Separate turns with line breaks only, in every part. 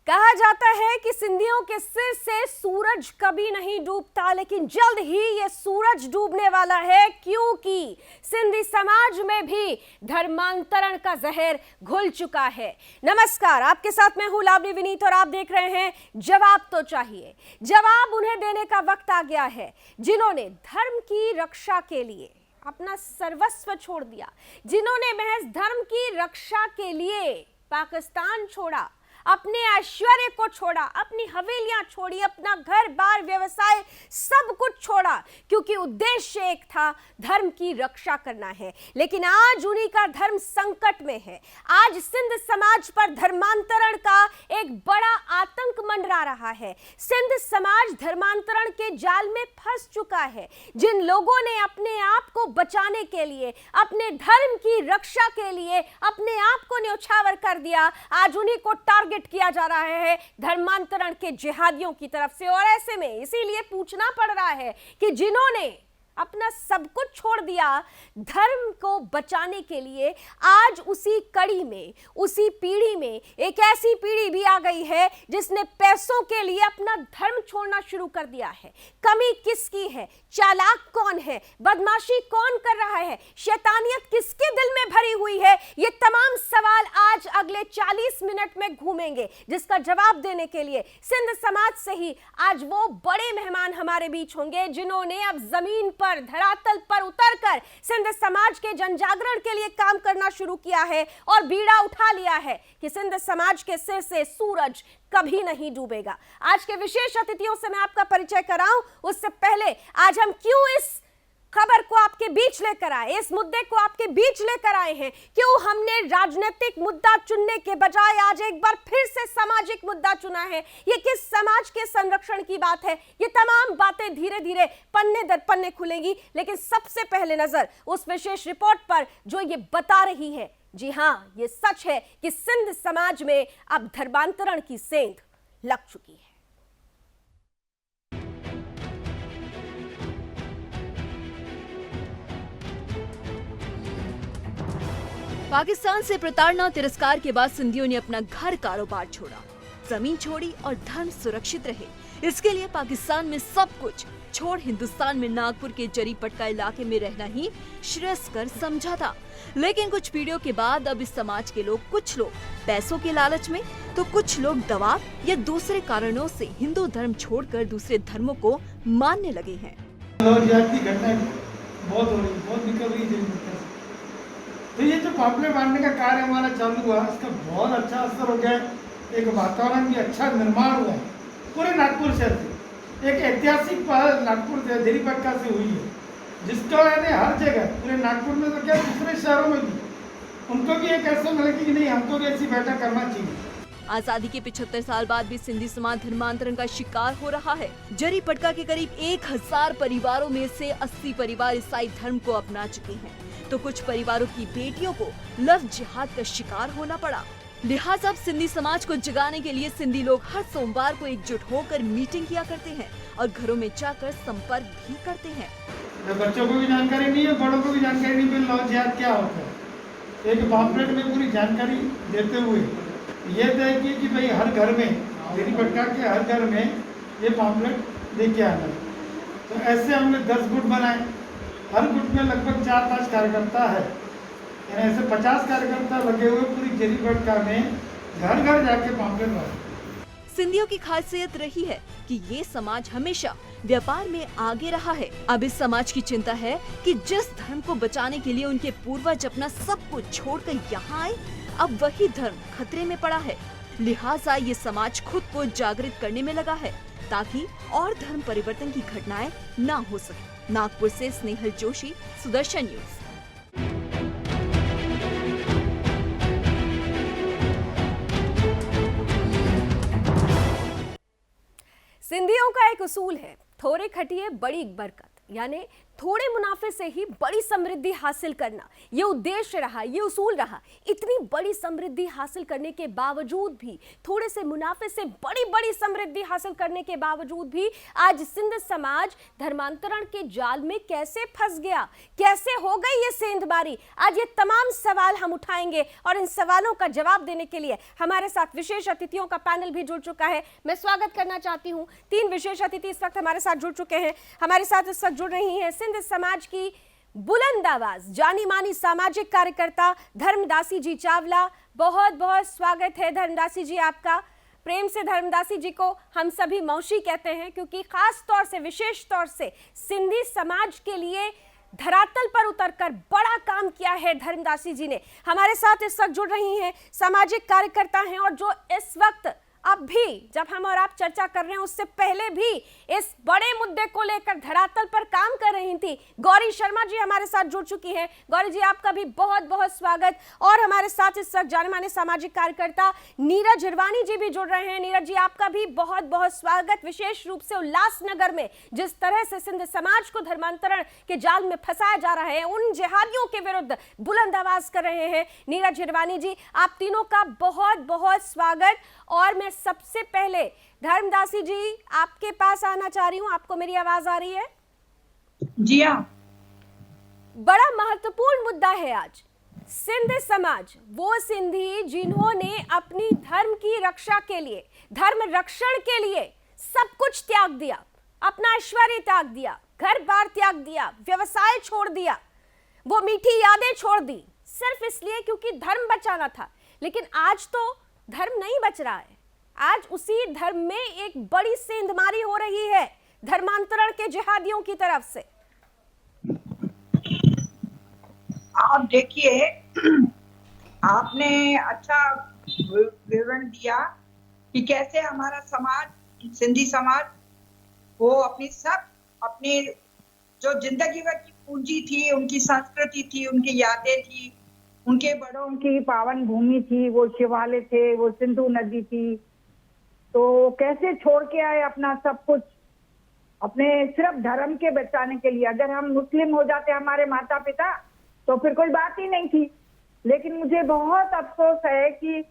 कहा जाता है कि सिंधियों के सिर से सूरज कभी नहीं डूबता, लेकिन जल्द ही ये सूरज डूबने वाला है, क्योंकि सिंधी समाज में भी धर्मांतरण का जहर घुल चुका है। नमस्कार, आपके साथ मैं हूं लावनी विनीत और आप देख रहे हैं जवाब तो चाहिए। जवाब उन्हें देने का वक्त आ गया है जिन्होंने धर्म की रक्षा के लिए अपना सर्वस्व छोड़ दिया, जिन्होंने महज धर्म की रक्षा के लिए पाकिस्तान छोड़ा, अपने ऐश्वर्य को छोड़ा, अपनी हवेलियां छोड़ी, अपना घर बार व्यवसाय सब कुछ छोड़ा, क्योंकि उद्देश्य एक था, धर्म की रक्षा करना है। लेकिन आज उन्हीं का धर्म संकट में है। आज सिंध समाज पर धर्मांतरण का एक बड़ा आतंक मंडरा रहा है। सिंध समाज धर्मांतरण के जाल में फंस चुका है। जिन लोगों ने अपने आप को बचाने के लिए, अपने धर्म की रक्षा के लिए अपने आप को न्यौछावर कर दिया, आज उन्हीं को टारगेट किया जा रहा है धर्मांतरण के जिहादियों की तरफ से। और ऐसे में इसीलिए पूछना पड़ रहा है कि जिन्होंने अपना सब कुछ छोड़ दिया धर्म को बचाने के लिए, आज उसी कड़ी में, उसी पीढ़ी में एक ऐसी पीढ़ी भी आ गई है जिसने पैसों के लिए अपना धर्म छोड़ना शुरू कर दिया है। कमी किसकी है? चालाक कौन है? बदमाशी कौन कर रहा है? शैतानियत किसके दिल में भरी हुई है? ये तमाम सवाल आज अगले 40 मिनट में घूमेंगे, जिसका जवाब देने के लिए सिंध समाज से ही आज वो बड़े मेहमान हमारे बीच होंगे जिन्होंने अब जमीन पर, धरातल पर उतरकर सिंध समाज के जनजागरण के लिए काम करना शुरू किया है और बीड़ा उठा लिया है कि सिंध समाज के सिर से सूरज कभी नहीं डूबेगा। आज के विशेष अतिथियों से मैं आपका परिचय कराऊं, उससे पहले आज हम क्यों इस खबर को आपके बीच लेकर आए, इस मुद्दे को आपके बीच लेकर आए हैं, क्यों हमने राजनीतिक मुद्दा चुनने के बजाय आज एक बार फिर से सामाजिक मुद्दा चुना है, ये किस समाज के संरक्षण की बात है, ये तमाम बातें धीरे धीरे पन्ने दर पन्ने खुलेंगी। लेकिन सबसे पहले नजर उस विशेष रिपोर्ट पर जो ये बता रही है, जी हां, ये सच है कि सिंध समाज में अब धर्मांतरण की सेंध लग चुकी है।
पाकिस्तान से प्रताड़ना तिरस्कार के बाद सिंधियों ने अपना घर कारोबार छोड़ा, जमीन छोड़ी और धर्म सुरक्षित रहे। इसके लिए पाकिस्तान में सब कुछ छोड़ हिंदुस्तान में नागपुर के जरी पटका इलाके में रहना ही श्रेयस्कर समझा था। लेकिन कुछ पीढ़ियों के बाद अब इस समाज के लोग, कुछ लोग पैसों के लालच में तो कुछ लोग दबाव या दूसरे कारणों से हिंदू धर्म छोड़कर दूसरे धर्मों को मानने लगे हैं।
तो ये जो पॉपुलर बांटने का कार्य हमारा चालू हुआ, इसका बहुत अच्छा असर हो गया। एक वातावरण भी अच्छा निर्माण हुआ है पूरे नागपुर शहर से। एक ऐतिहासिक पहल नागपुर से जरी पटका से हुई है, जिसका मैंने हर जगह पूरे नागपुर में तो क्या दूसरे शहरों में भी उनको भी एक ऐसा मिला कि नहीं, हमको भी ऐसी बैठक करना चाहिए।
आजादी के 75 साल बाद भी सिंधी समाज धर्मांतरण का शिकार हो रहा है। जरी पटका के करीब 1000 परिवारों में से 80 परिवार ईसाई धर्म को अपना चुके हैं, तो कुछ परिवारों की बेटियों को लव जिहाद का शिकार होना पड़ा। लिहाजा अब सिंधी समाज को जगाने के लिए सिंधी लोग हर सोमवार को एकजुट होकर मीटिंग किया करते हैं और घरों में जाकर संपर्क भी करते हैं।
बच्चों को भी जानकारी नहीं है, बड़ों को भी जानकारी नहीं है लव जिहाद क्या होता है। एक पॉम्पलेट में पूरी जानकारी देते हुए ये तय किया कि भाई हर घर में, जरी पटका के हर घर में ये पॉम्पलेट लेके आना। तो ऐसे हमने 10 गुट बनाए, हर गुट में लगभग 4-5 कार्यकर्ता है, यानी ऐसे 50 कार्यकर्ता लगे हुए पूरी जरी पटका में घर घर जाके पॉम्पलेट बनाए।
सिंधियों की खासियत रही है कि ये समाज हमेशा व्यापार में आगे रहा है। अब इस समाज की चिंता है कि जिस धर्म को बचाने के लिए उनके पूर्वज अपना सब कुछ छोड़कर यहाँ आए, अब वही धर्म खतरे में पड़ा है। लिहाजा ये समाज खुद को जागृत करने में लगा है ताकि और धर्म परिवर्तन की घटनाएं ना हो सके। नागपुर से स्नेहल जोशी, सुदर्शन न्यूज।
सिंधियों का एक उसूल है, थोड़े खटिए बड़ी बरकत, यानी थोड़े मुनाफे से ही बड़ी समृद्धि हासिल करना, ये उद्देश्य रहा, ये उसूल रहा। इतनी बड़ी समृद्धि हासिल करने के बावजूद भी, थोड़े से मुनाफे से बड़ी बड़ी समृद्धि हासिल करने के बावजूद भी आज सिंध समाज धर्मांतरण के जाल में कैसे फंस गया, कैसे हो गई ये सेंधमारी? आज ये तमाम सवाल हम उठाएंगे और इन सवालों का जवाब देने के लिए हमारे साथ विशेष अतिथियों का पैनल भी जुड़ चुका है। मैं स्वागत करना चाहती हूं, 3 विशेष अतिथि इस वक्त हमारे साथ जुड़ चुके हैं। हमारे साथ इस वक्त जुड़ रही हैं सिंध समाज की बुलंद आवाज, जानी मानी सामाजिक कार्यकर्ता धर्मदासी जी चावला। बहुत बहुत स्वागत है धर्मदासी जी आपका। प्रेम से धर्मदासी जी को हम सभी मौसी कहते हैं, क्योंकि खास तौर से, विशेष तौर से सिंधी समाज के लिए धरातल पर उतरकर बड़ा काम किया है धर्मदासी जी ने। हमारे साथ इस वक्त जुड़ रही हैं, सामाजिक कार्यकर्ता हैं और जो इस वक्त अब भी जब हम और आप चर्चा कर रहे हैं उससे पहले भी इस बड़े मुद्दे को लेकर धरातल पर काम कर रही थी, गौरी शर्मा जी हमारे साथ जुड़ चुकी हैं। गौरी जी आपका भी बहुत बहुत स्वागत। और हमारे साथ इस वक्त जाने माने सामाजिक कार्यकर्ता नीरज हिरवानी जी भी जुड़ रहे हैं। नीरज जी आपका भी बहुत बहुत स्वागत। विशेष रूप से उल्लासनगर में जिस तरह से सिंध समाज को धर्मांतरण के जाल में फंसाया जा रहा है, उन जिहादियों के विरुद्ध बुलंद आवाज कर रहे हैं नीरज हिरवानी जी। आप तीनों का बहुत बहुत स्वागत। और मैं सबसे पहले धर्मदासी जी आपके पास आना चाह रही हूं। आपको मेरी आवाज आ रही है?
जी हाँ।
बड़ा महत्वपूर्ण मुद्दा है आज। सिंध समाज, वो सिंधी जिन्होंने अपनी धर्म की रक्षा के लिए, धर्म रक्षण के लिए सब कुछ त्याग दिया, अपना ऐश्वर्य त्याग दिया, घर बार त्याग दिया, व्यवसाय छोड़ दिया, वो मीठी यादें छोड़ दी, सिर्फ इसलिए क्योंकि धर्म बचाना था। लेकिन आज तो धर्म नहीं बच रहा है। आज उसी धर्म में एक बड़ी सेंधमारी हो रही है धर्मांतरण के जिहादियों की तरफ से।
आप देखिए, आपने अच्छा विवरण दिया कि कैसे हमारा समाज, सिंधी समाज, वो अपनी जो जिंदगी भर की पूंजी थी, उनकी संस्कृति थी, उनकी यादें थी, उनके बड़ों की पावन भूमि थी, वो शिवालय थे, वो सिंधु नदी थी, तो कैसे छोड़ के आए अपना सब कुछ अपने सिर्फ धर्म के बचाने के लिए। अगर हम मुस्लिम हो जाते हमारे माता पिता तो फिर कोई बात ही नहीं थी। लेकिन मुझे बहुत अफसोस है कि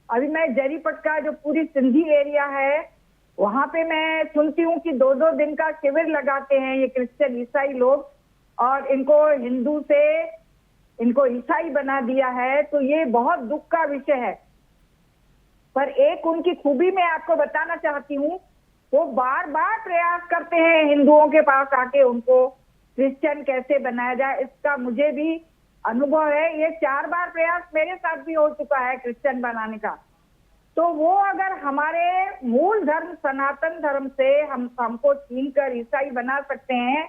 अभी मैं जरीपट का जो पूरी सिंधी एरिया है, वहां पे मैं सुनती हूँ कि 2-2 दिन का शिविर लगाते हैं ये क्रिश्चियन ईसाई लोग, और इनको हिंदू से इनको ईसाई बना दिया है। तो ये बहुत दुख का विषय है। पर एक उनकी खूबी मैं आपको बताना चाहती हूँ, वो बार बार प्रयास करते हैं हिंदुओं के पास आके उनको क्रिश्चियन कैसे बनाया जाए। इसका मुझे भी अनुभव है, ये 4 बार प्रयास मेरे साथ भी हो चुका है क्रिश्चियन बनाने का। तो वो अगर हमारे मूल धर्म सनातन धर्म से हमको छीन कर ईसाई बना सकते हैं,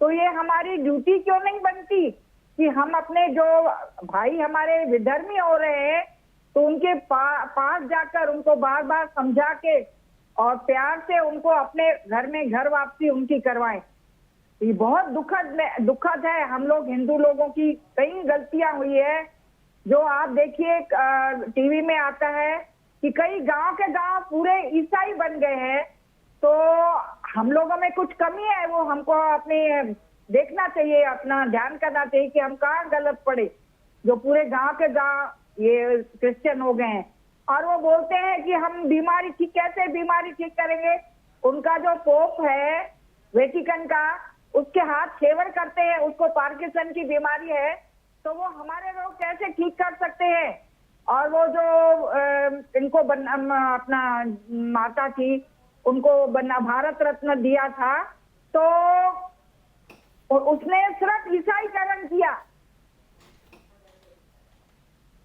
तो ये हमारी ड्यूटी क्यों नहीं बनती कि हम अपने जो भाई हमारे विधर्मी हो रहे हैं तो उनके पास जाकर उनको बार बार समझा के और प्यार से उनको अपने घर में घर वापसी उनकी करवाएं। ये बहुत दुखद है। हम लोग हिंदू लोगों की कई गलतियां हुई है, जो आप देखिए टीवी में आता है कि कई गांव के गांव पूरे ईसाई बन गए हैं। तो हम लोगों में कुछ कमी है, वो हमको अपने देखना चाहिए, अपना ध्यान करना चाहिए कि हम कहाँ गलत पड़े, जो पूरे गांव के गांव ये क्रिश्चियन हो गए हैं। और वो बोलते हैं कि हम बीमारी ठीक, कैसे बीमारी ठीक करेंगे? उनका जो पोप है वेटिकन का, उसके हाथ सेवन करते हैं, उसको पार्किंसन की बीमारी है, तो वो हमारे लोग कैसे ठीक कर सकते हैं? और वो जो इनको अपना माता थी, उनको भारत रत्न दिया था, तो उसने सिर्फ ईसाईकरण किया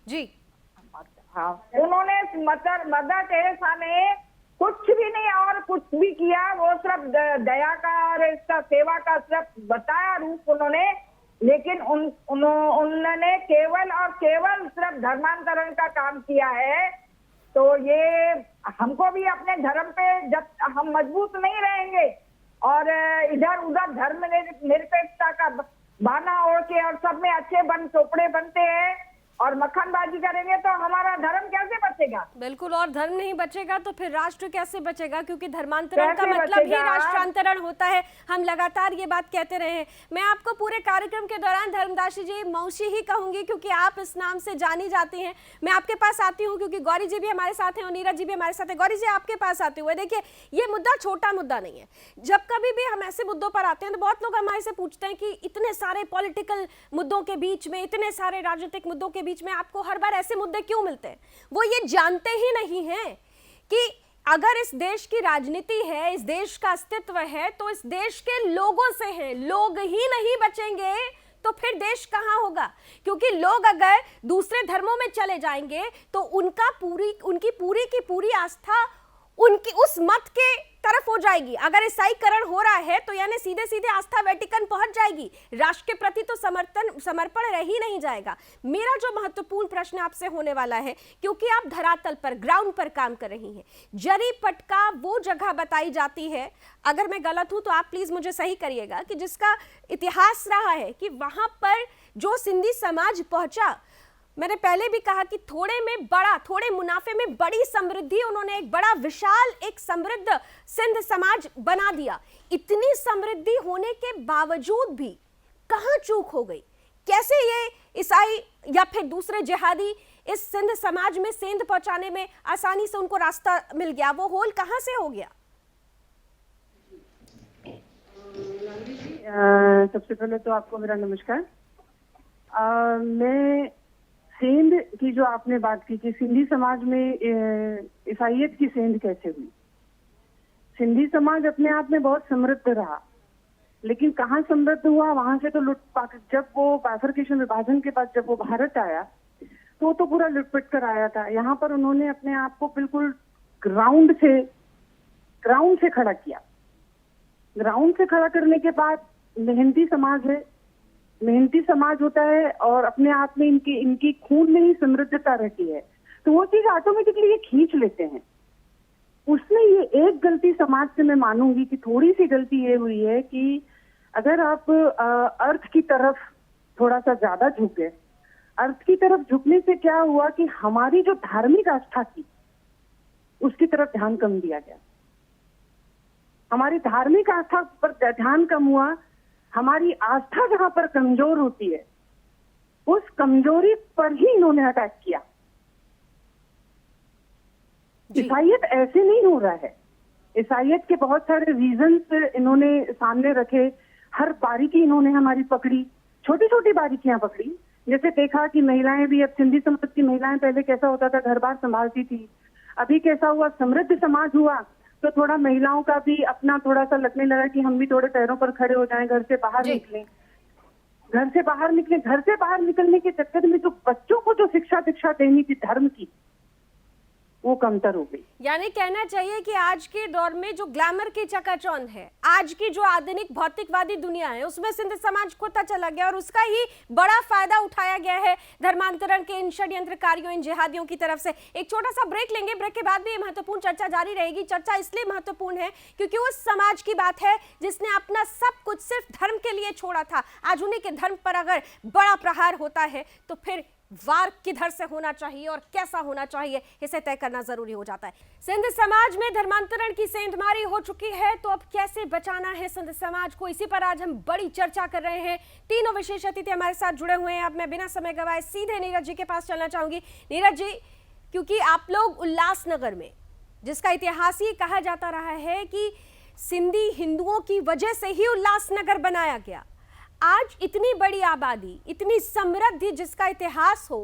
जी।
हाँ, उन्होंने मदर टेरेसा ने कुछ भी नहीं और कुछ भी किया, वो सिर्फ दया का और इसका सेवा का सिर्फ बताया रूप उन्होंने। लेकिन उन्होंने केवल और केवल सिर्फ धर्मांतरण का काम किया है। तो ये हमको भी अपने धर्म पे, जब हम मजबूत नहीं रहेंगे और इधर उधर धर्म निरपेक्षता का बहाना ओढ़ के और सब में अच्छे चोपड़े बनते हैं, और मक्खनबाजी करेंगे तो हमारा धर्म कैसे बचेगा?
बिल्कुल, और धर्म नहीं बचेगा तो फिर राष्ट्र कैसे बचेगा, क्योंकि धर्मांतरण का
कैसे
मतलब ही
बचेगा?
राष्ट्रांतरण होता है। हम लगातार ये बात कहते रहे हैं। मैं आपको पूरे कार्यक्रम के दौरान धर्मदासी जी मौसी ही कहूंगी, क्योंकि आप इस नाम से जानी जाती हैं। मैं आपके पास आती हूँ क्योंकि गौरी जी भी हमारे साथ हैं और नीरज जी भी हमारे साथ है। गौरी जी, आपके पास आते हुए देखिए, ये मुद्दा छोटा मुद्दा नहीं है। जब कभी भी हम ऐसे मुद्दों पर आते हैं तो बहुत लोग हमारे से पूछते हैं कि इतने सारे पॉलिटिकल मुद्दों के बीच में, इतने सारे राजनीतिक मुद्दों के बीच में आपको हर बार ऐसे मुद्दे क्यों मिलते हैं? वो ये जानते ही नहीं हैं कि अगर इस देश की राजनीति है, इस देश का अस्तित्व है, तो इस देश के लोगों से है। लोग ही नहीं बचेंगे तो फिर देश कहां होगा? क्योंकि लोग अगर दूसरे धर्मों में चले जाएंगे तो उनकी पूरी की पूरी आस्था उनकी उस मत के तरफ हो जाएगी। अगर ईसाईकरण हो रहा है तो यानी सीधे सीधे आस्था वेटिकन पहुंच जाएगी। राष्ट्र के प्रति तो समर्पण रह ही नहीं जाएगा। मेरा जो महत्वपूर्ण प्रश्न आपसे होने वाला है, क्योंकि आप धरातल पर, ग्राउंड पर काम कर रही हैं, जरी पटका वो जगह बताई जाती है, अगर मैं गलत हूं तो आप प्लीज मुझे सही करिएगा, कि जिसका इतिहास रहा है कि वहां पर जो सिंधी समाज पहुंचा, मैंने पहले भी कहा कि थोड़े मुनाफे में बड़ी समृद्धि, उन्होंने एक बड़ा विशाल, एक समृद्ध सिंध समाज बना दिया। इतनी समृद्धि होने के बावजूद भी कहां चूक हो गई? कैसे ये ईसाई या फिर दूसरे जिहादी इस सिंध समाज में सेंध पहुंचाने में आसानी से उनको रास्ता मिल गया? वो होल कहां से हो गया?
सबसे पहले तो आपको मेरा नमस्कार। मैं सेंध की जो आपने बात की कि सिंधी समाज में ईसाइयत की सेंध कैसे हुई। सिंधी समाज अपने आप में बहुत समृद्ध रहा, लेकिन कहाँ समृद्ध हुआ? वहां से तो लुटपाट, जब वो बाइफरकेशन, विभाजन के बाद जब वो भारत आया तो पूरा लुटपिट कर आया था। यहाँ पर उन्होंने अपने आप को बिल्कुल ग्राउंड से खड़ा किया। ग्राउंड से खड़ा करने के बाद मेहनती समाज है, मेहनती समाज होता है और अपने आप में इनकी खून में ही समृद्धता रहती है, तो वो चीज ऑटोमेटिकली ये खींच लेते हैं। उसमें ये एक गलती समाज से मैं मानूंगी कि थोड़ी सी गलती ये हुई है कि अगर आप अर्थ की तरफ थोड़ा सा ज्यादा झुके, अर्थ की तरफ झुकने से क्या हुआ कि हमारी जो धार्मिक आस्था थी उसकी तरफ ध्यान कम दिया गया। हमारी धार्मिक आस्था पर ध्यान कम हुआ। हमारी आस्था जहां पर कमजोर होती है, उस कमजोरी पर ही इन्होंने अटैक किया। ईसाइयत ऐसे नहीं हो रहा है। ईसाइयत के बहुत सारे रीजंस इन्होंने सामने रखे, हर बारीकी इन्होंने हमारी पकड़ी, छोटी छोटी बारीकियां पकड़ी। जैसे देखा कि महिलाएं भी, अब सिंधी समाज की महिलाएं पहले कैसा होता था, घर बार संभालती थी, अभी कैसा हुआ, समृद्ध समाज हुआ तो थोड़ा महिलाओं का भी अपना थोड़ा सा लगने लगा कि हम भी थोड़े पैरों पर खड़े हो जाएं, घर से बाहर निकलें। घर से बाहर निकलने के चक्कर में जो बच्चों को जो शिक्षा देनी थी धर्म की, वो कमतर हो गई।
यानी कहना चाहिए कि आज के दौर में जो ग्लैमर की चकाचौंध है, आज की जो आधुनिक भौतिकवादी दुनिया है, उसमें सिंध समाज खोता चला गया और उसका ही बड़ा फायदा उठाया गया है धर्मांतरण के इन षड्यंत्रकारियों, इन जिहादियों की तरफ से। एक छोटा सा ब्रेक लेंगे, ब्रेक के बाद भी महत्वपूर्ण चर्चा जारी रहेगी। चर्चा इसलिए महत्वपूर्ण है क्योंकि उस समाज की बात है जिसने अपना सब कुछ सिर्फ धर्म के लिए छोड़ा था। आज उन्हीं के धर्म पर अगर बड़ा प्रहार होता है तो फिर वार किधर से होना चाहिए और कैसा होना चाहिए, इसे तय करना जरूरी हो जाता है। सिंध समाज में धर्मांतरण की सेंधमारी हो चुकी है, तो अब कैसे बचाना है सिंध समाज को, इसी पर आज हम बड़ी चर्चा कर रहे हैं। तीनों विशेष अतिथि हमारे साथ जुड़े हुए हैं। अब मैं बिना समय गवाए सीधे नीरज जी के पास चलना चाहूंगी। नीरज जी, क्योंकि आप लोग उल्लासनगर में, जिसका इतिहास ये कहा जाता रहा है कि सिंधी हिंदुओं की वजह से ही उल्लासनगर बनाया गया, आज इतनी बड़ी आबादी, इतनी समृद्धि जिसका इतिहास हो,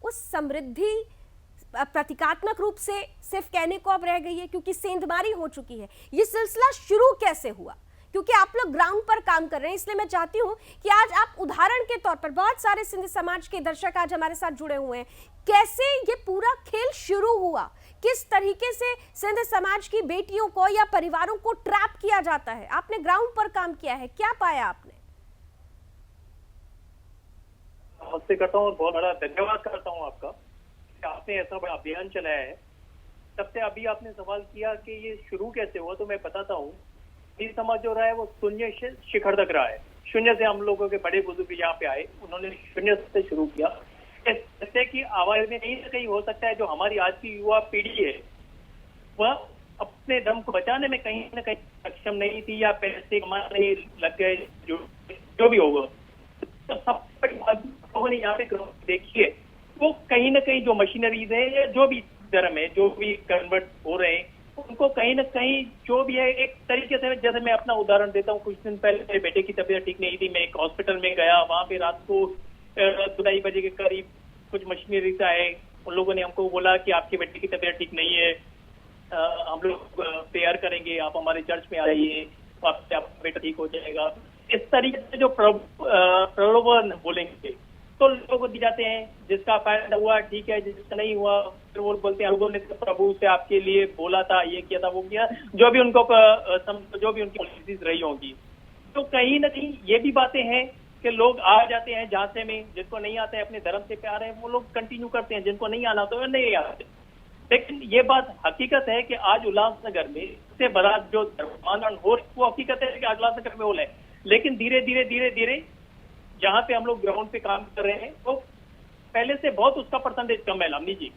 उस समृद्धि प्रतीकात्मक रूप से सिर्फ कहने को अब रह गई है क्योंकि सेंधमारी हो चुकी है। ये सिलसिला शुरू कैसे हुआ? क्योंकि आप लोग ग्राउंड पर काम कर रहे हैं, इसलिए मैं चाहती हूं कि आज आप उदाहरण के तौर पर, बहुत सारे सिंध समाज के दर्शक आज हमारे साथ जुड़े हुए हैं, कैसे ये पूरा खेल शुरू हुआ, किस तरीके से सिंध समाज की बेटियों को या परिवारों को ट्रैप किया जाता है। आपने ग्राउंड पर काम किया है, क्या पाया आपने?
नमस्ते करता हूँ और बहुत बड़ा धन्यवाद करता हूँ आपका कि आपने ऐसा बड़ा अभियान चलाया है। सबसे अभी आपने सवाल किया कि ये शुरू कैसे हुआ, तो मैं बताता हूँ। ये समाज जो रहा है वो शून्य से शिखर तक रहा है। शून्य से हम लोगों के बड़े बुजुर्ग यहाँ पे आए, उन्होंने शून्य से शुरू किया। जैसे कि आवाज में कहीं ना कहीं हो सकता है जो हमारी आज की युवा पीढ़ी है वह अपने दम को बचाने में कहीं ना कहीं सक्षम नहीं थी या पैसे कमाने नहीं लग गए, जो भी होगा। तो सबसे बड़ी बात लोगों ने यहाँ पे देखी है, वो कहीं ना कहीं जो मशीनरीज है या जो भी धर्म है, जो भी कन्वर्ट हो रहे हैं, उनको कहीं ना कहीं जो भी है एक तरीके से, जैसे मैं अपना उदाहरण देता हूँ, कुछ दिन पहले मेरे बेटे की तबीयत ठीक नहीं थी, मैं एक हॉस्पिटल में गया, वहां पे रात को 2-2:30 बजे के करीब कुछ मशीनरी से आए, उन लोगों ने हमको बोला कि आपके बेटे की तबीयत ठीक नहीं है, हम लोग प्रेयर करेंगे, आप हमारे चर्च में आइए, आपका बेटा ठीक हो जाएगा। इस तरीके से जो प्रलोभन बोलेंगे तो लोगों को दी जाते हैं, जिसका फायदा हुआ ठीक है, जिसका नहीं हुआ फिर वो बोलते हैं लोगों ने तो प्रभु से आपके लिए बोला था, ये किया था, वो किया, जो भी उनको जो भी उनकी पॉलिसीज रही होंगी। तो कहीं ना कहीं ये भी बातें हैं कि लोग आ जाते हैं झांसे में, जिनको नहीं आते हैं, अपने धर्म से प्यार है, वो लोग कंटिन्यू करते हैं, जिनको नहीं आना तो नहीं आते। लेकिन ये बात हकीकत है कि आज उल्लासनगर में सबसे बड़ा जो धर्मांतरण हो, वो हकीकत है कि आज उल्लासनगर में हो रहा है। लेकिन धीरे धीरे धीरे धीरे जहाँ पे हम लोग ग्राउंड पे काम कर रहे हैं, तो पहले से बहुत उसका परसेंटेज कम है। लामनी जी,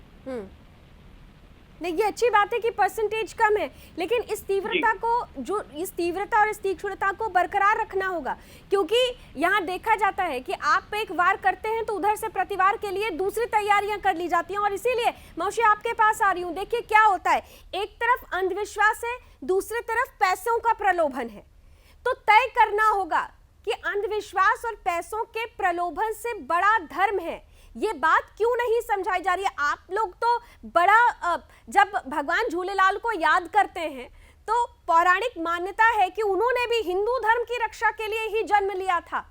नहीं, ये अच्छी बात है कि परसेंटेज कम है, लेकिन इस तीव्रता को, जो इस तीव्रता और इस तीक्ष्णता को बरकरार रखना होगा, क्योंकि यहाँ देखा जाता है कि आप एक वार करते हैं तो उधर से प्रतिवार के लिए दूसरी तैयारियां कर ली जाती हैं। और इसीलिए मौसी आपके पास आ रही हूँ, देखिए क्या होता है, एक तरफ अंधविश्वास है, दूसरी तरफ पैसों का प्रलोभन है। तो तय करना होगा कि अंधविश्वास और पैसों के प्रलोभन से बड़ा धर्म है, ये बात क्यों नहीं समझाई जा रही है? आप लोग तो बड़ा, जब भगवान झूलेलाल को याद करते हैं तो पौराणिक मान्यता है कि उन्होंने भी हिंदू धर्म की रक्षा के लिए ही जन्म लिया था।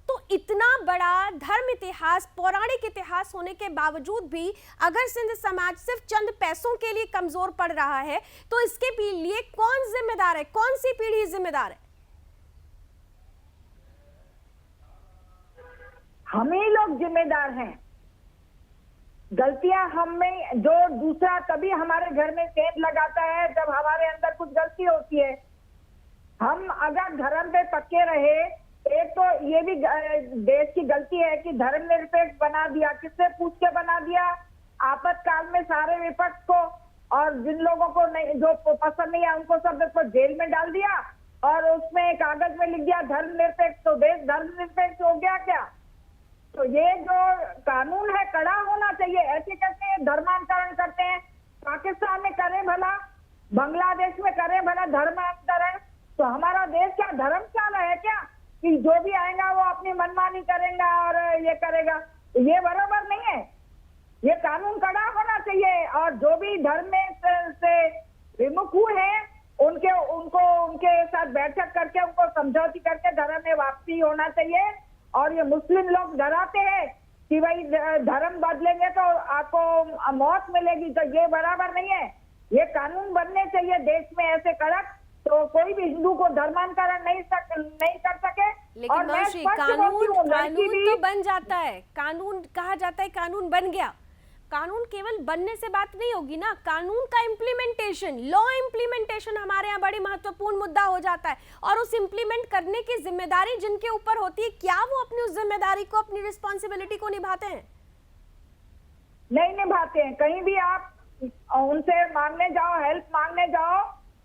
तो इतना बड़ा धर्म इतिहास, पौराणिक इतिहास होने के बावजूद भी अगर सिंध समाज सिर्फ चंद पैसों के लिए कमजोर पड़ रहा है, तो इसके लिए कौन जिम्मेदार है? कौन सी पीढ़ी जिम्मेदार है?
हम ही लोग जिम्मेदार हैं। गलतियां हम में, जो दूसरा कभी हमारे घर में सेंध लगाता है जब हमारे अंदर कुछ गलती होती है। हम अगर धर्म पे पक्के रहे, एक तो ये भी देश की गलती है कि धर्मनिरपेक्ष बना दिया, किससे पूछ के बना दिया? आपातकाल में सारे विपक्ष को, और जिन लोगों को नहीं, जो पसंद नहीं है, उनको सब जेल में डाल दिया और उसमें कागज में लिख दिया धर्मनिरपेक्ष। तो देश धर्मनिरपेक्ष हो गया क्या? तो ये जो कानून है कड़ा होना चाहिए। ऐसे कैसे धर्मांतरण करते हैं? पाकिस्तान में करें भला, बांग्लादेश में करें भला धर्मांतरण, तो हमारा देश क्या धर्मशाला है क्या कि जो भी आएगा वो अपनी मनमानी करेगा और ये करेगा? ये बराबर नहीं है। ये कानून कड़ा होना चाहिए और जो भी धर्म में से विमुख हुए हैं उनके साथ बैठक करके उनको समझौती करके धर्म में वापसी होना चाहिए। और ये मुस्लिम लोग डराते हैं कि भाई धर्म बदलेंगे तो आपको मौत मिलेगी, तो ये बराबर नहीं है। ये कानून बनने चाहिए देश में ऐसे कड़क, तो कोई भी हिंदू को धर्मांतरण नहीं कर सके।
लेकिन मौसी, कानून तो बन जाता है, कानून कहा जाता है कानून बन गया। कानून केवल बनने से बात नहीं होगी ना, कानून का इम्प्लीमेंटेशन, लॉ इम्प्लीमेंटेशन हमारे यहाँ बड़ी महत्वपूर्ण मुद्दा हो जाता है। और उस इम्प्लीमेंट करने की जिम्मेदारी जिनके ऊपर होती है, क्या वो अपनी उस जिम्मेदारी को, अपनी रिस्पॉन्सिबिलिटी को निभाते हैं?
नहीं निभाते हैं। कहीं भी आप उनसे मांगने जाओ, हेल्प मांगने जाओ,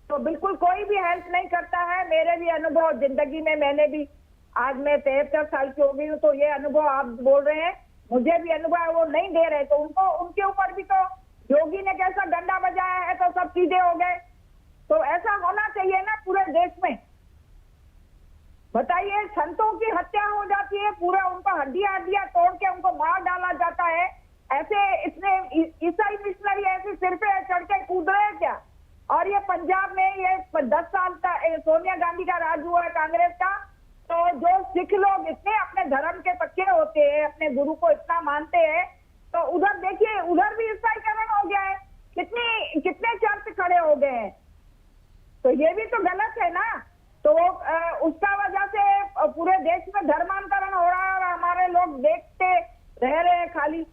तो बिल्कुल कोई भी हेल्प नहीं करता है। मेरे भी अनुभव जिंदगी में, मैंने भी, आज मैं 73 साल की हो गई हूँ, तो ये अनुभव आप बोल रहे हैं, मुझे भी अनुभव है। वो नहीं दे रहे तो उनके ऊपर भी तो योगी ने कैसा डंडा बजाया है तो सब सीधे हो गए। तो ऐसा होना चाहिए ना पूरे देश में। बताइए, संतों की हत्या हो जाती है, पूरा उनको हड्डियां तोड़ के उनको मार डाला जाता है। ऐसे इतने ईसाई मिशनरी ऐसे सिर पे चढ़ के कूद रहे हैं क्या? और ये पंजाब में ये 10 साल का सोनिया गांधी का राज हुआ है, कांग्रेस का। तो जो सिख लोग इतने अपने धर्म के पक्के होते हैं, अपने गुरु को इतना मानते हैं, तो उधर देखिए, उधर भी ईसाईकरण हो गया है। कितने चर्च खड़े हो गए हैं। तो ये भी तो गलत है ना। तो उसका वजह से पूरे देश में धर्मांतरण हो रहा है और हमारे लोग देखते रह रहे हैं खाली।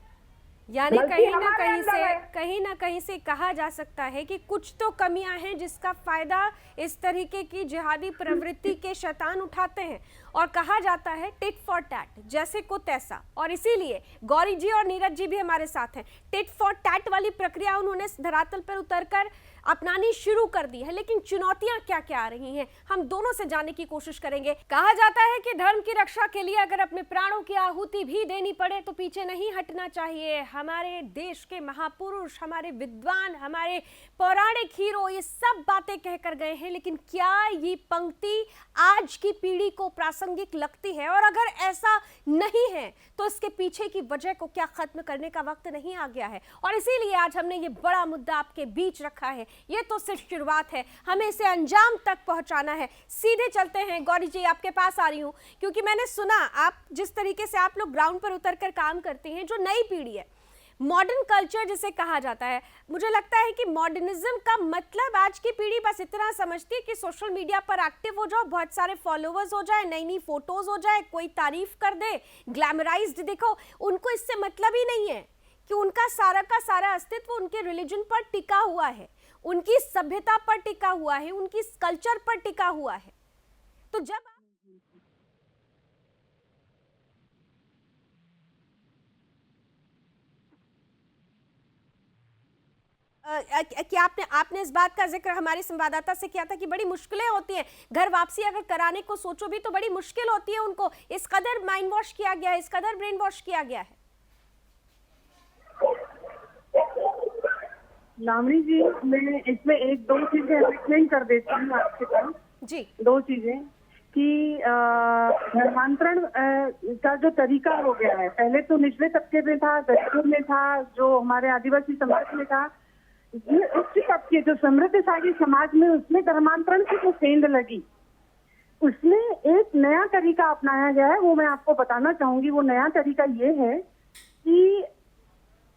यानी
गलती
कहीं ना
हमारे अंदर
से कहा जा सकता है कि कुछ तो कमियां हैं जिसका फायदा इस तरीके की जिहादी प्रवृत्ति के शैतान उठाते हैं, और कहा जाता है टिट फॉर टैट, जैसे को तैसा। और इसीलिए गौरी जी और नीरज जी भी हमारे साथ हैं। टिट फॉर टैट वाली प्रक्रिया उन्होंने धरातल पर उतरकर अपनानी शुरू कर दी है, लेकिन चुनौतियां क्या क्या आ रही हैं हम दोनों से जानने की कोशिश करेंगे। कहा जाता है कि धर्म की रक्षा के लिए अगर अपने प्राणों की आहुति भी देनी पड़े तो पीछे नहीं हटना चाहिए। हमारे देश के महापुरुष, हमारे विद्वान, हमारे पौराणिक हीरो ये सब बातें कहकर गए हैं, लेकिन क्या ये पंक्ति आज की पीढ़ी को प्रासंगिक लगती है? और अगर ऐसा नहीं है तो इसके पीछे की वजह को क्या खत्म करने का वक्त नहीं आ गया है? और इसीलिए आज हमने ये बड़ा मुद्दा आपके बीच रखा है। ये तो सिर्फ शुरुआत है, हमें इसे अंजाम तक पहुंचाना है। सीधे चलते हैं, गौरी जी आपके पास आ रही हूं, क्योंकि मैंने सुना आप जिस तरीके से आप लोग ग्राउंड पर उतरकर काम करते हैं, जो नई पीढ़ी है, मॉडर्न कल्चर जिसे कहा जाता है, मुझे लगता है कि मॉडर्निज्म का मतलब आज की पीढ़ी बस इतना समझती है कि सोशल मीडिया पर एक्टिव हो जाओ, बहुत सारे फॉलोअर्स हो जाए, नई नई फोटोज हो जाए, कोई तारीफ कर दे, ग्लैमराइज्ड दिखो। उनको इससे मतलब ही नहीं है कि उनका सारा का सारा अस्तित्व उनके रिलीजन पर टिका हुआ है, उनकी सभ्यता पर टिका हुआ है, उनकी कल्चर पर टिका हुआ है। तो जब क्या आपने इस बात का जिक्र हमारी संवाददाता से किया था कि बड़ी मुश्किलें होती हैं, घर वापसी अगर कराने को सोचो भी तो बड़ी मुश्किल होती है उनको, इस कदर माइंड वॉश किया गया है, इस कदर ब्रेन वॉश किया गया है।
लावणी जी, मैं इसमें एक दो चीजें एक्सप्लेन कर देती हूँ आपके पास
जी।
दो चीजें कि धर्मांतरण का जो तरीका हो गया है, पहले तो निचले तबके में था, गरीबों में था, जो हमारे आदिवासी समाज में था, ये उच्च तबके जो समृद्धशाली समाज में, उसमें धर्मांतरण की जो सेंध लगी, उसमें एक नया तरीका अपनाया गया है। वो मैं आपको बताना चाहूंगी। वो नया तरीका ये है कि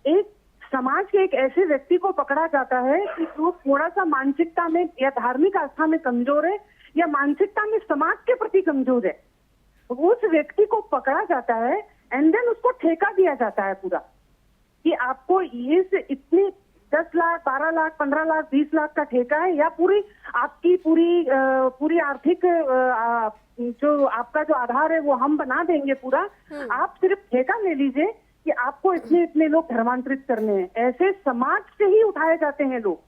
एक समाज के एक ऐसे व्यक्ति को पकड़ा जाता है कि जो थोड़ा सा मानसिकता में या धार्मिक आस्था में कमजोर है या मानसिकता में समाज के प्रति कमजोर है, उस व्यक्ति को पकड़ा जाता है एंड देन उसको ठेका दिया जाता है पूरा कि आपको ये से इतनी 10 लाख, 12 लाख, 15 लाख, 20 लाख का ठेका है, या पूरी आपकी पूरी आर्थिक जो आपका जो आधार है वो हम बना देंगे पूरा, आप सिर्फ ठेका ले लीजिए कि आपको इतने लोग धर्मांतरित करने हैं। ऐसे समाज से ही उठाए जाते हैं लोग,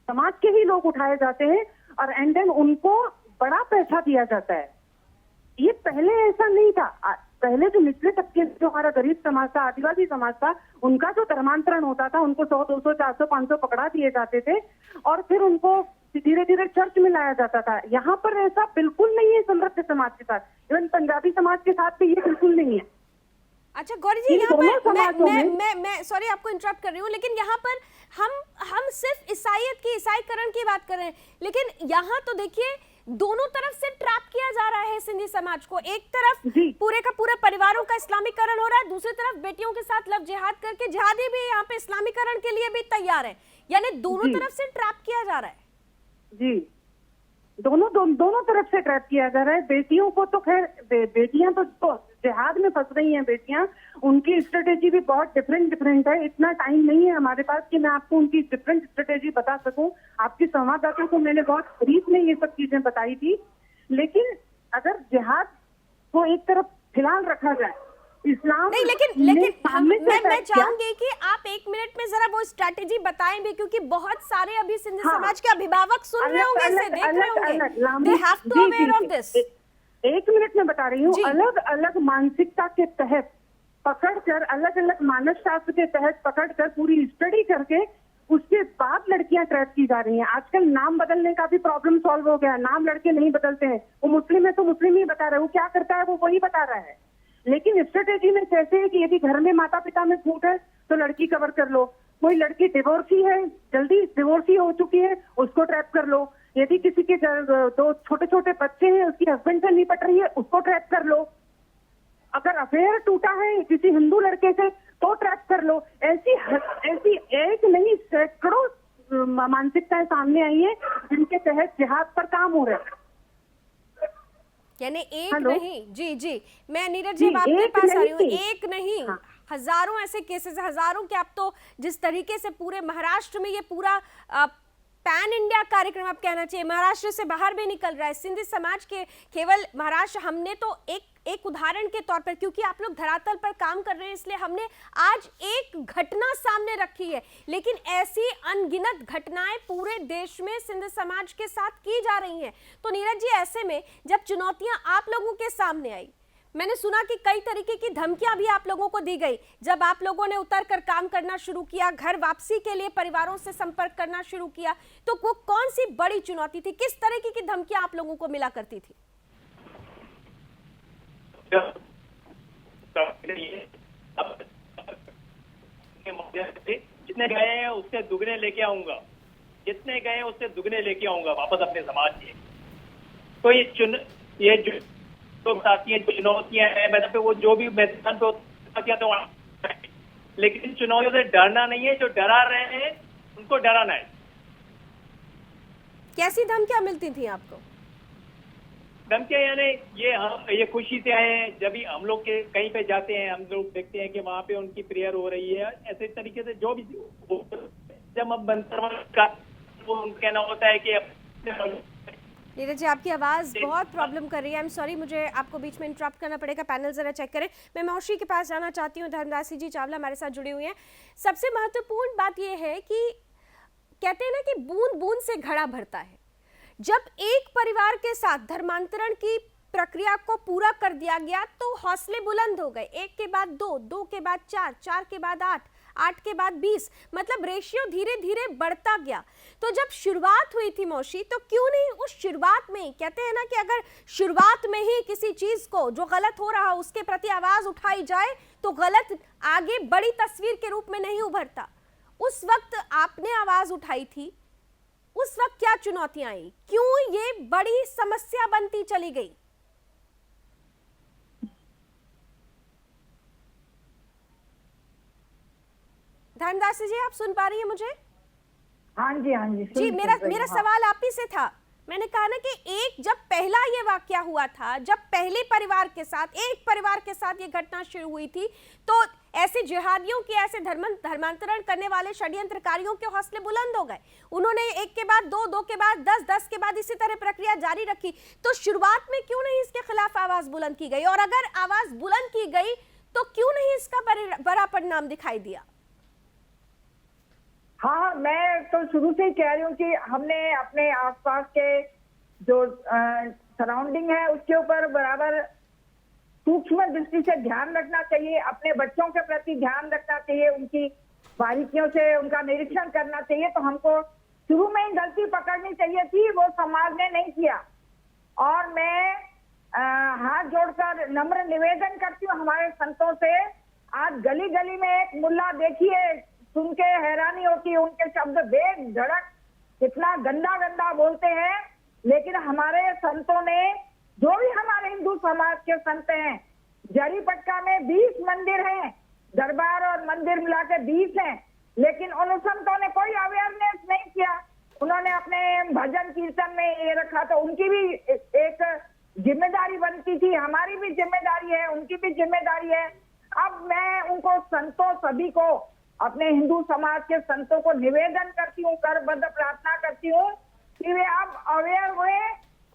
समाज के ही लोग उठाए जाते हैं और एंड देन उनको बड़ा पैसा दिया जाता है। ये पहले ऐसा नहीं था। पहले जो निचले तबके, जो हमारा गरीब समाज था, आदिवासी समाज था, उनका जो धर्मांतरण होता था, उनको 100, 200, 400, 500 पकड़ा दिए जाते थे और फिर उनको धीरे धीरे चर्च में लाया जाता था। यहाँ पर ऐसा बिल्कुल नहीं है समृद्ध समाज के साथ, इवन पंजाबी समाज के साथ भी ये बिल्कुल नहीं है।
अच्छा गौरी जी, यहाँ पर मैं सॉरी आपको इंटरप्ट कर रही हूँ, लेकिन यहाँ पर हम सिर्फ ईसाईकरण की बात कर रहे हैं, लेकिन यहाँ तो देखिए दोनों तरफ से ट्रैप किया जा रहा है सिंधी समाज को। एक तरफ पूरे का पूरा परिवारों का इस्लामीकरण हो रहा है, दूसरी तरफ बेटियों के साथ लव जिहाद करके जिहादी भी यहाँ पे इस्लामीकरण के लिए भी तैयार है, यानी दोनों तरफ से ट्रैप किया जा रहा है।
जी, दोनों तरफ से ट्रैप किया जा रहा है। बेटियों को तो खैर, बेटियां तो जिहाद में फंस रही हैं बेटियां, उनकी स्ट्रेटेजी भी बहुत डिफरेंट है। इतना टाइम नहीं है हमारे पास कि मैं आपको उनकी डिफरेंट स्ट्रेटेजी बता सकूं। आपकी संवाददाता को मैंने बहुत ब्रीफ में ये सब चीजें बताई थी, लेकिन अगर जिहाद को एक तरफ फिलहाल रखा जाए, इस्लाम
नहीं, लेकिन मैं चाहूंगी कि आप 1 मिनट में जरा वो स्ट्रैटेजी बताएं भी, क्योंकि बहुत सारे अभी सिंधी समाज के अभिभावक सुन रहे होंगे, इसे देख रहे होंगे, they have to aware of this।
1 minute में बता रही हूँ। अलग अलग मानसिकता के तहत पकड़कर, अलग अलग मानव शास्त्र के तहत पकड़कर, पूरी स्टडी करके उसके बाद लड़कियां ट्रैप की जा रही हैं। आजकल नाम बदलने का भी प्रॉब्लम सॉल्व हो गया, नाम लड़के नहीं बदलते हैं। वो मुस्लिम है तो मुस्लिम ही बता रहा है, वो क्या करता है वो वही बता रहा है। लेकिन स्ट्रेटेजी में कैसे है कि यदि घर में माता पिता में फूट है तो लड़की कवर कर लो, कोई लड़की डिवोर्सी है, जल्दी डिवोर्सी हो चुकी है, उसको ट्रैप कर लो, यदि किसी के 2 छोटे छोटे बच्चे हैं, उसकी हस्बैंड से निपट रही है, उसको ट्रैप कर लो, अगर अफेयर टूटा है किसी हिंदू लड़के से तो ट्रैप कर लो। ऐसी एक नहीं सैकड़ों मानसिकताएं सामने आई है जिनके तहत जिहाद पर काम हो रहा है।
यानी एक नहीं, जी मैं नीरज जी आपके पास आ रही हूँ, एक नहीं, हजारों ऐसे केसेस, हजारों के, आप तो जिस तरीके से पूरे महाराष्ट्र में ये पूरा पैन इंडिया कार्यक्रम आप कहना चाहिए, महाराष्ट्र से बाहर भी निकल रहा है सिंधी समाज के, केवल महाराष्ट्र, हमने तो एक उदाहरण के तौर पर, क्योंकि आप लोग धरातल पर काम कर रहे हैं इसलिए हमने आज एक घटना सामने रखी है, लेकिन ऐसी अनगिनत घटनाएं पूरे देश में सिंधी समाज के साथ की जा रही हैं। तो नीरज जी, ऐसे में जब चुनौतियां आप लोगों के सामने आई, मैंने सुना कि कई तरीके की धमकियां भी आप लोगों को दी गई, जब आप लोगों ने उतर कर काम करना शुरू किया, घर वापसी के लिए परिवारों से संपर्क करना शुरू किया, तो वो कौन सी बड़ी चुनौती थी, किस तरीके की धमकियां आप लोगों को मिला करती थी?
जितने गए हैं उससे दुगने लेके आऊंगा, जितने गए हैं उससे दुगने लेके आऊंगा वापस अपने समाज के। तो ये जो तो बताती हैं, जो चुनौतियां हैं, मतलब वो जो भी मैदान पे तो, लेकिन चुनौतियों से डरना नहीं है, जो डरा रहे हैं उनको डराना है।
कैसी धमकियां मिलती थी आपको?
धमकियां यानी ये खुशी से आए हैं, जब भी हम लोग के कहीं पे जाते हैं हम लोग देखते हैं कि वहाँ पे उनकी प्रेयर हो रही है, ऐसे तरीके से जो भी जब हम वो कहना होता है कि
नीरज जी, आपकी आवाज बहुत प्रॉब्लम कर रही है। आई एम सॉरी, मुझे आपको बीच में इंटरप्ट करना पड़ेगा। पैनल जरा चेक करें। मैं मौशी के पास जाना चाहती हूँ। धर्मदास जी चावला हमारे साथ जुड़े हुए हैं। सबसे महत्वपूर्ण बात यह है कि कहते हैं ना कि बूंद बूंद से घड़ा भरता है। जब एक परिवार के साथ धर्मांतरण की प्रक्रिया को पूरा कर दिया गया तो हौसले बुलंद हो गए। एक के बाद दो, दो के बाद चार, चार के बाद आठ, 8 के बाद 20, मतलब रेशियो धीरे धीरे बढ़ता गया। तो जब शुरुआत हुई थी मौशी, तो क्यों नहीं उस शुरुआत में, कहते हैं ना कि अगर शुरुआत में ही किसी चीज को जो गलत हो रहा उसके प्रति आवाज उठाई जाए तो गलत आगे बड़ी तस्वीर के रूप में नहीं उभरता। उस वक्त आपने आवाज उठाई थी, उस वक्त क्या चुनौतियां आई, क्यों ये बड़ी समस्या बनती चली गई? धर्मदास जी, आप सुन पा रही हैं मुझे?
हाँ जी, हाँ जी
जी, मेरा सवाल आप ही से था। मैंने कहा ना कि एक जब पहला ये वाकया हुआ था, जब पहले परिवार के साथ, एक परिवार के साथ ये घटना शुरू हुई थी, तो ऐसे जिहादियों के, ऐसे धर्मांतरण करने वाले षड्यंत्रकारियों के हौसले बुलंद हो गए। उन्होंने एक के बाद दो, दो के बाद 10, 10 के बाद इसी तरह प्रक्रिया जारी रखी। तो शुरुआत में क्यों नहीं इसके खिलाफ आवाज बुलंद की गई, और अगर आवाज बुलंद की गई तो क्यों नहीं इसका बड़ा परिणाम दिखाई दिया?
हाँ, मैं तो शुरू से ही कह रही हूँ कि हमने अपने आसपास के जो सराउंडिंग है उसके ऊपर बराबर सूक्ष्म दृष्टि से ध्यान रखना चाहिए। अपने बच्चों के प्रति ध्यान रखना चाहिए, उनकी बारीकियों से उनका निरीक्षण करना चाहिए। तो हमको शुरू में ही गलती पकड़नी चाहिए थी, वो समाज ने नहीं किया। और मैं हाथ जोड़कर नम्र निवेदन करती हूँ हमारे संतों से। आज गली गली में एक मुल्ला देखिए, सुन के हैरानी होती है, उनके शब्द बेधड़क कितना गंदा गंदा बोलते हैं। लेकिन हमारे संतों ने, जो भी हमारे हिंदू समाज के संत हैं, जरीपटका में 20 मंदिर हैं, दरबार और मंदिर मिला के 20 हैं, लेकिन उन संतों ने कोई अवेयरनेस नहीं किया। उन्होंने अपने भजन कीर्तन में ये रखा। तो उनकी भी एक जिम्मेदारी बनती थी, हमारी भी जिम्मेदारी है, उनकी भी जिम्मेदारी है। अब मैं उनको संतों सभी को, अपने हिंदू समाज के संतों को निवेदन करती हूँ, करबद्ध प्रार्थना करती हूँ कि वे अब अवेयर हुए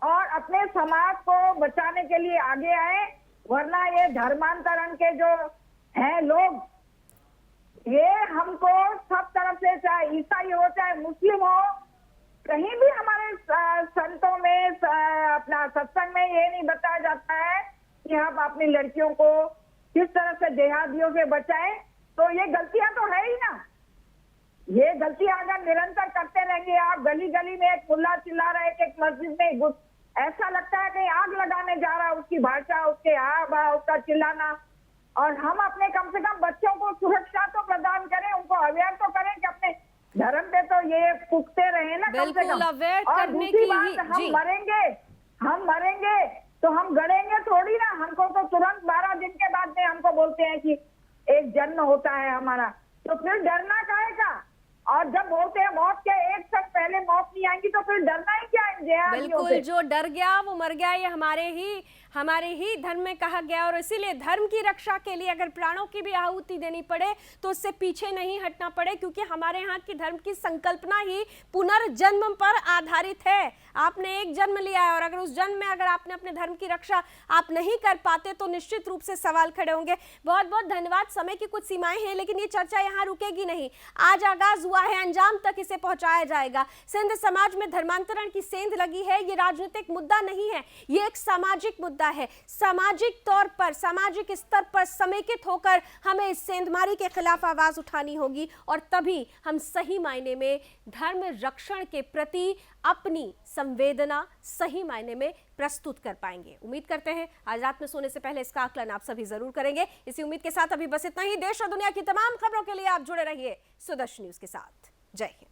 और अपने समाज को बचाने के लिए आगे आए। वरना ये धर्मांतरण के जो हैं लोग, ये हमको सब तरफ से, चाहे ईसाई हो चाहे मुस्लिम हो, कहीं भी हमारे संतों में, अपना सत्संग में ये नहीं बताया जाता है कि हम अपनी लड़कियों को किस तरह से जिहादियों से बचाएं। तो ये गलतियां तो है ही ना। ये गलतियां अगर निरंतर करते रहेंगे, आप गली गली में एक मुल्ला चिल्ला रहा है कि एक मस्जिद में ऐसा लगता है कि आग लगाने जा रहा है, उसकी भाषा, उसके उसका चिल्लाना। और हम अपने कम से कम बच्चों को सुरक्षा तो प्रदान करें, उनको अवेयर तो करें कि अपने धर्म पे तो ये पुख्ते रहे ना कम से कम। और दूसरी बात, हम मरेंगे तो हम गड़ेंगे थोड़ी ना। हमको तो तुरंत 12 दिन के बाद में हमको बोलते हैं कि एक जन्म होता है हमारा, तो फिर डरना काहे का? और जब बोलते हैं मौत के एक तक पहले मौत नहीं आएंगी, तो फिर डरना ही क्या है?
बिल्कुल, जो डर गया वो मर गया, ये हमारे ही हमारे ही धर्म में कहा गया, और इसीलिए धर्म की रक्षा के लिए अगर प्राणों की भी आहुति देनी पड़े तो उससे पीछे नहीं हटना पड़े, क्योंकि हमारे यहाँ की धर्म की संकल्पना ही पुनर्जन्म पर आधारित है। आपने एक जन्म लिया है और अगर उस जन्म में अगर आपने अपने धर्म की रक्षा आप नहीं कर पाते तो निश्चित रूप से सवाल खड़े होंगे। बहुत बहुत धन्यवाद। समय की कुछ सीमाएं हैं, लेकिन ये चर्चा यहाँ रुकेगी नहीं। आज आगाज हुआ है, अंजाम तक इसे पहुंचाया जाएगा। सिंध समाज में धर्मांतरण की सेंध लगी है, ये राजनीतिक मुद्दा नहीं है, ये एक सामाजिक मुद्दा है। सामाजिक तौर पर, सामाजिक स्तर पर समेकित होकर हमें इस सेंधमारी के खिलाफ आवाज उठानी होगी, और तभी हम सही मायने में धर्म रक्षण के प्रति अपनी संवेदना सही मायने में प्रस्तुत कर पाएंगे। उम्मीद करते हैं आज रात में सोने से पहले इसका आकलन आप सभी जरूर करेंगे। इसी उम्मीद के साथ अभी बस इतना ही। देश और दुनिया की तमाम खबरों के लिए आप जुड़े रहिए सुदर्शन न्यूज के साथ। जय हिंद।